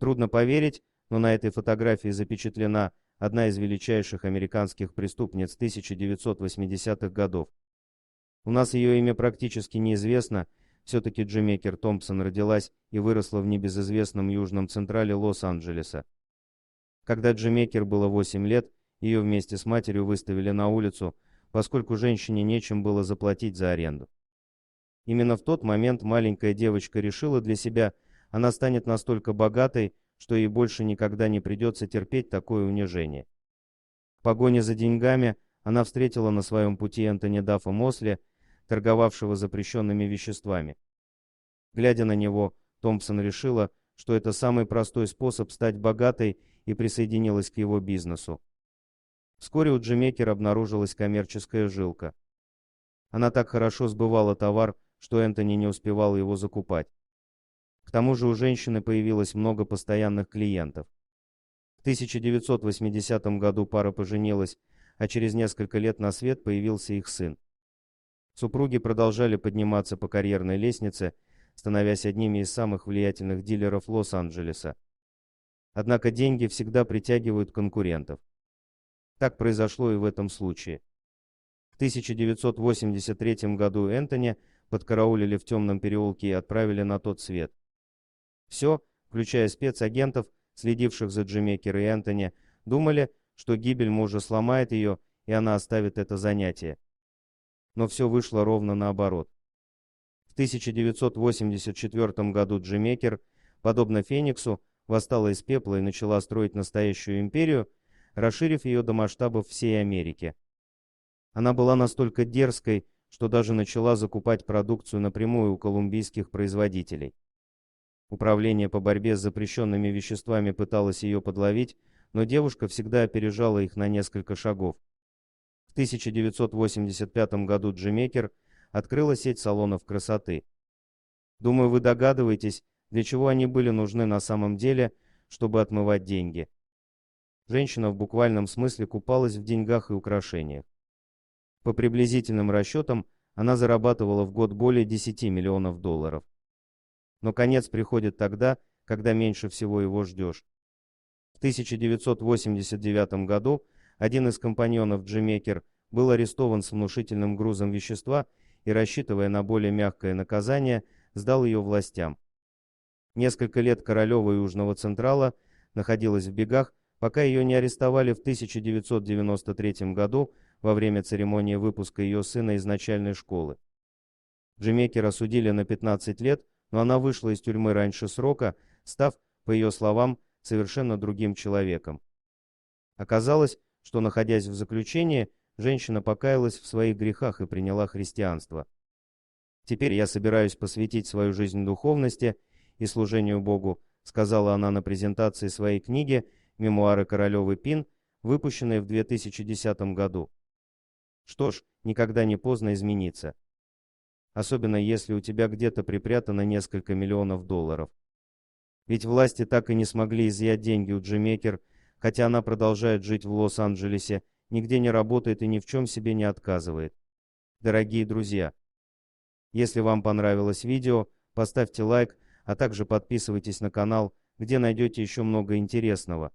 Трудно поверить, но на этой фотографии запечатлена одна из величайших американских преступниц 1980-х годов. У нас ее имя практически неизвестно, все-таки Джемекер Томпсон родилась и выросла в небезызвестном южном централе Лос-Анджелеса. Когда Джемекер было 8 лет, ее вместе с матерью выставили на улицу, поскольку женщине нечем было заплатить за аренду. Именно в тот момент маленькая девочка решила для себя, она станет настолько богатой, что ей больше никогда не придется терпеть такое унижение. В погоне за деньгами она встретила на своем пути Энтони Даффа Мосли, торговавшего запрещенными веществами. Глядя на него, Томпсон решила, что это самый простой способ стать богатой, и присоединилась к его бизнесу. Вскоре у Джемекер обнаружилась коммерческая жилка. Она так хорошо сбывала товар, что Энтони не успевал его закупать. К тому же у женщины появилось много постоянных клиентов. В 1980 году пара поженилась, а через несколько лет на свет появился их сын. Супруги продолжали подниматься по карьерной лестнице, становясь одними из самых влиятельных дилеров Лос-Анджелеса. Однако деньги всегда притягивают конкурентов. Так произошло и в этом случае. В 1983 году Энтони подкараулили в темном переулке и отправили на тот свет. Все, включая спецагентов, следивших за Джемекер и Энтони, думали, что гибель мужа сломает ее, и она оставит это занятие. Но все вышло ровно наоборот. В 1984 году Джемекер, подобно Фениксу, восстала из пепла и начала строить настоящую империю, расширив ее до масштабов всей Америки. Она была настолько дерзкой, что даже начала закупать продукцию напрямую у колумбийских производителей. Управление по борьбе с запрещенными веществами пыталось ее подловить, но девушка всегда опережала их на несколько шагов. В 1985 году Джемекер открыла сеть салонов красоты. Думаю, вы догадываетесь, для чего они были нужны на самом деле, чтобы отмывать деньги. Женщина в буквальном смысле купалась в деньгах и украшениях. По приблизительным расчетам, она зарабатывала в год более 10 миллионов долларов. Но конец приходит тогда, когда меньше всего его ждешь. В 1989 году один из компаньонов Джемекер был арестован с внушительным грузом вещества и, рассчитывая на более мягкое наказание, сдал ее властям. Несколько лет королева Южного Централа находилась в бегах, пока ее не арестовали в 1993 году во время церемонии выпуска ее сына из начальной школы. Джемекер осудили на 15 лет, но она вышла из тюрьмы раньше срока, став, по ее словам, совершенно другим человеком. Оказалось, что, находясь в заключении, женщина покаялась в своих грехах и приняла христианство. «Теперь я собираюсь посвятить свою жизнь духовности и служению Богу», сказала она на презентации своей книги «Мемуары королевы Пин», выпущенной в 2010 году. Что ж, никогда не поздно измениться. Особенно если у тебя где-то припрятано несколько миллионов долларов. Ведь власти так и не смогли изъять деньги у Джемекер, хотя она продолжает жить в Лос-Анджелесе, нигде не работает и ни в чем себе не отказывает. Дорогие друзья, если вам понравилось видео, поставьте лайк, а также подписывайтесь на канал, где найдете еще много интересного.